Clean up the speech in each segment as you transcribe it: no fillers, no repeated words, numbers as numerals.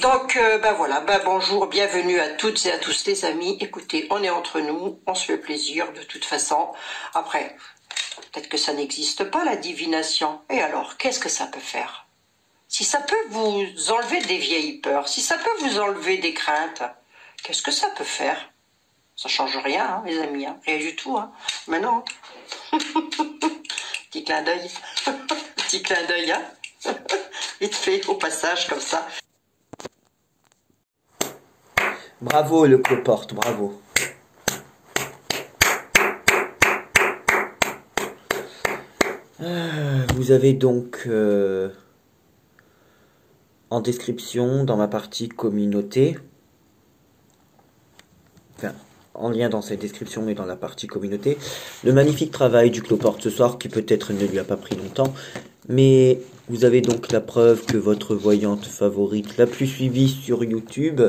Donc, ben voilà, ben bonjour, bienvenue à toutes et à tous les amis. Écoutez, on est entre nous, on se fait plaisir de toute façon. Après, peut-être que ça n'existe pas, la divination. Et alors, qu'est-ce que ça peut faire? Si ça peut vous enlever des vieilles peurs, si ça peut vous enlever des craintes, qu'est-ce que ça peut faire? Ça change rien, hein, les amis, hein, rien du tout. Hein. Mais non. Petit clin d'œil. Petit clin d'œil, hein. Vite fait, au passage, comme ça. Bravo le cloporte, bravo. Vous avez donc en description dans ma partie communauté, enfin en lien dans cette description et dans la partie communauté, le magnifique travail du cloporte ce soir qui peut-être ne lui a pas pris longtemps, mais vous avez donc la preuve que votre voyante favorite la plus suivie sur YouTube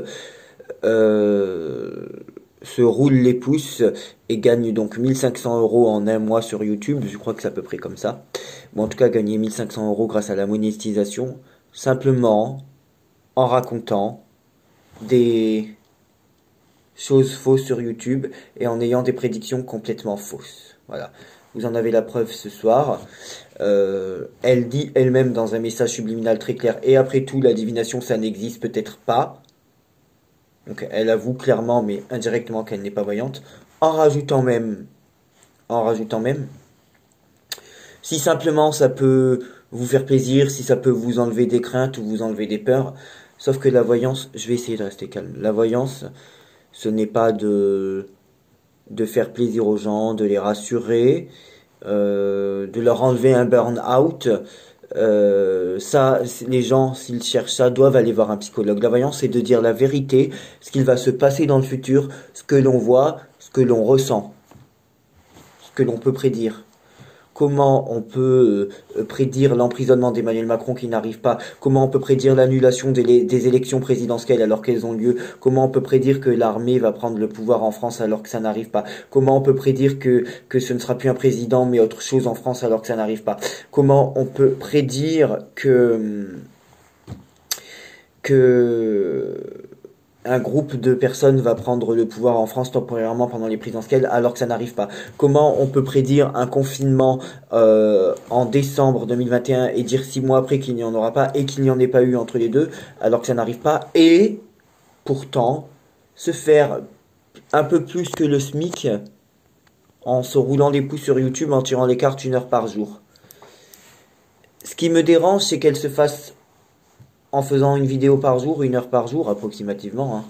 se roule les pouces et gagne donc 1500 € en un mois sur YouTube. Je crois que c'est à peu près comme ça. Bon, en tout cas, gagner 1500 € grâce à la monétisation, simplement en racontant des choses fausses sur YouTube et en ayant des prédictions complètement fausses. Voilà. Vous en avez la preuve ce soir. Elle dit elle-même dans un message subliminal très clair, et après tout, la divination, ça n'existe peut-être pas. Donc elle avoue clairement, mais indirectement, qu'elle n'est pas voyante, en rajoutant même, si simplement ça peut vous faire plaisir, si ça peut vous enlever des craintes ou vous enlever des peurs, sauf que la voyance, je vais essayer de rester calme, la voyance, ce n'est pas de faire plaisir aux gens, de les rassurer, de leur enlever un burn-out. Ça, les gens, s'ils cherchent ça, doivent aller voir un psychologue. La voyance, c'est de dire la vérité, ce qu'il va se passer dans le futur, ce que l'on voit, ce que l'on ressent, ce que l'on peut prédire. Comment on peut prédire l'emprisonnement d'Emmanuel Macron qui n'arrive pas? Comment on peut prédire l'annulation des élections présidentielles alors qu'elles ont lieu? Comment on peut prédire que l'armée va prendre le pouvoir en France alors que ça n'arrive pas? Comment on peut prédire que ce ne sera plus un président mais autre chose en France alors que ça n'arrive pas? Comment on peut prédire que un groupe de personnes va prendre le pouvoir en France temporairement pendant les présidentielles alors que ça n'arrive pas? Comment on peut prédire un confinement en décembre 2021 et dire 6 mois après qu'il n'y en aura pas et qu'il n'y en ait pas eu entre les deux alors que ça n'arrive pas, et pourtant se faire un peu plus que le SMIC en se roulant les pouces sur YouTube, en tirant les cartes 1 heure par jour? Ce qui me dérange, c'est qu'elle se fasse en faisant une vidéo par jour, 1 heure par jour, approximativement, hein,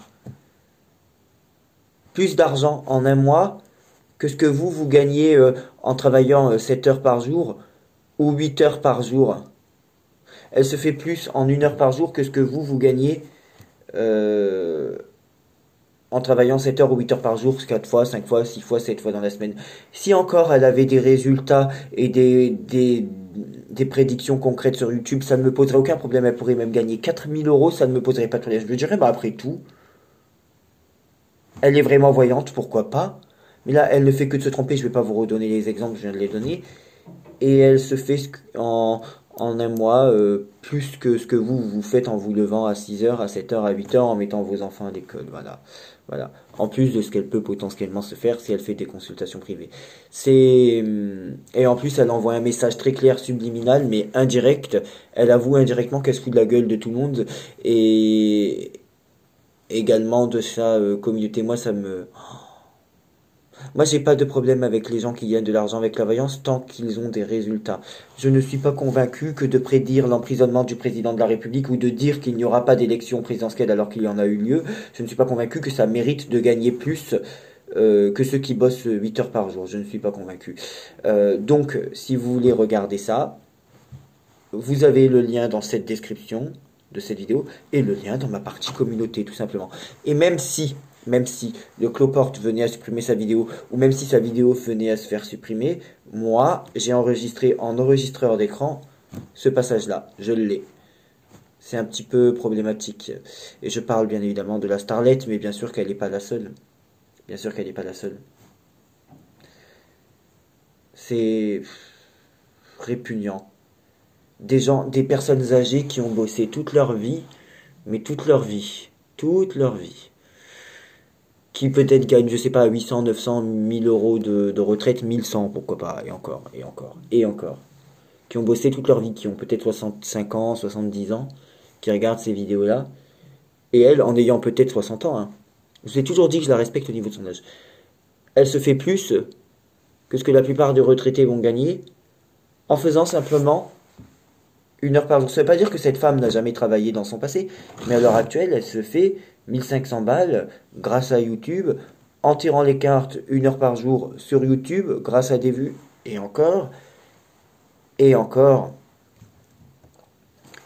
plus d'argent en un mois que ce que vous gagnez en travaillant 7 heures par jour ou 8 heures par jour. Elle se fait plus en 1 heure par jour que ce que vous gagnez en travaillant 7 heures ou 8 heures par jour, 4 fois, 5 fois, 6 fois, 7 fois dans la semaine. Si encore elle avait des résultats et des prédictions concrètes sur YouTube, ça ne me poserait aucun problème. Elle pourrait même gagner 4000 €, ça ne me poserait pas de problème. Je me dirais, bah après tout, elle est vraiment voyante, pourquoi pas? Mais là, elle ne fait que de se tromper. Je ne vais pas vous redonner les exemples, je viens de les donner. Et elle se fait en un mois plus que ce que vous faites en vous levant à 6 heures, à 7 heures, à 8 heures, en mettant vos enfants à l'école. Voilà. Voilà. En plus de ce qu'elle peut potentiellement se faire si elle fait des consultations privées. Et en plus, elle envoie un message très clair, subliminal, mais indirect. Elle avoue indirectement qu'elle se fout de la gueule de tout le monde. Et également de sa communauté. Moi, j'ai pas de problème avec les gens qui gagnent de l'argent avec la voyance tant qu'ils ont des résultats. Je ne suis pas convaincu que de prédire l'emprisonnement du président de la République ou de dire qu'il n'y aura pas d'élection présidentielle alors qu'il y en a eu lieu, je ne suis pas convaincu que ça mérite de gagner plus que ceux qui bossent 8 heures par jour. Je ne suis pas convaincu. Donc, si vous voulez regarder ça, vous avez le lien dans cette description de cette vidéo et le lien dans ma partie communauté, tout simplement. Et même si le cloporte venait à supprimer sa vidéo, ou même si sa vidéo venait à se faire supprimer, moi, j'ai enregistré en enregistreur d'écran ce passage-là. Je l'ai. C'est un petit peu problématique. Et je parle bien évidemment de la starlette, mais bien sûr qu'elle n'est pas la seule. Bien sûr qu'elle n'est pas la seule. C'est répugnant. Des personnes âgées qui ont bossé toute leur vie mais toute leur vie. Toute leur vie. Qui peut-être gagnent, je sais pas, 800, 900, 1000 euros de retraite, 1100, pourquoi pas, et encore, et encore, et encore. Qui ont bossé toute leur vie, qui ont peut-être 65 ans, 70 ans, qui regardent ces vidéos-là, et elle, en ayant peut-être 60 ans, hein. Je vous ai toujours dit que je la respecte au niveau de son âge. Elle se fait plus que ce que la plupart des retraités vont gagner, en faisant simplement 1 heure par jour. Ça ne veut pas dire que cette femme n'a jamais travaillé dans son passé, mais à l'heure actuelle, elle se fait 1500 balles grâce à YouTube, en tirant les cartes 1 heure par jour sur YouTube, grâce à des vues, et encore,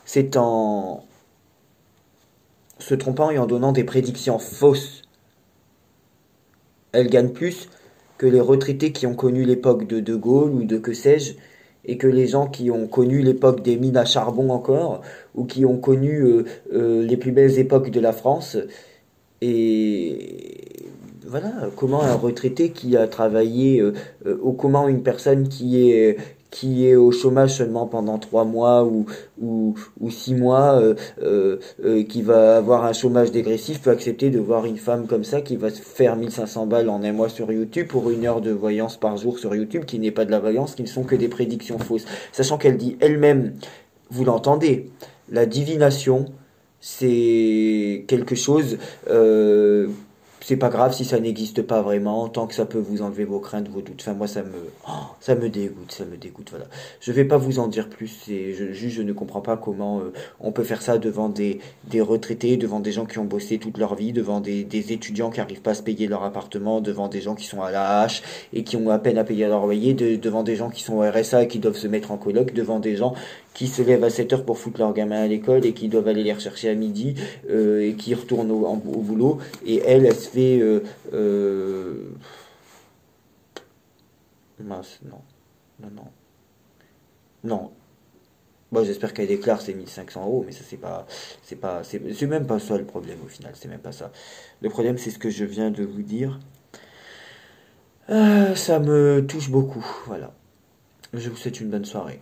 c'est en se trompant et en donnant des prédictions fausses. Elle gagne plus que les retraités qui ont connu l'époque de De Gaulle ou de que sais-je, et que les gens qui ont connu l'époque des mines à charbon encore, ou qui ont connu les plus belles époques de la France. Et voilà, comment un retraité qui a travaillé, ou comment une personne qui est au chômage seulement pendant 3 mois ou 6 mois, qui va avoir un chômage dégressif, peut accepter de voir une femme comme ça qui va se faire 1500 balles en un mois sur YouTube pour 1 heure de voyance par jour sur YouTube, qui n'est pas de la voyance, qui ne sont que des prédictions fausses. Sachant qu'elle dit elle-même, vous l'entendez, la divination, c'est quelque chose, c'est pas grave si ça n'existe pas vraiment, tant que ça peut vous enlever vos craintes, vos doutes. Enfin, moi, ça me dégoûte, voilà. Je vais pas vous en dire plus, juste, je ne comprends pas comment on peut faire ça devant des retraités, devant des gens qui ont bossé toute leur vie, devant des étudiants qui n'arrivent pas à se payer leur appartement, devant des gens qui sont à la hache et qui ont à peine à payer leur loyer, devant des gens qui sont au RSA et qui doivent se mettre en coloc, devant des gens qui se lèvent à 7 heures pour foutre leurs gamins à l'école et qui doivent aller les rechercher à midi, et qui retournent au boulot, et elle se fait mince, non, non, non, non. Bon, j'espère qu'elle déclare ses 1500 euros, mais ça c'est même pas ça le problème au final, c'est même pas ça. Le problème, c'est ce que je viens de vous dire. Ça me touche beaucoup, voilà. Je vous souhaite une bonne soirée.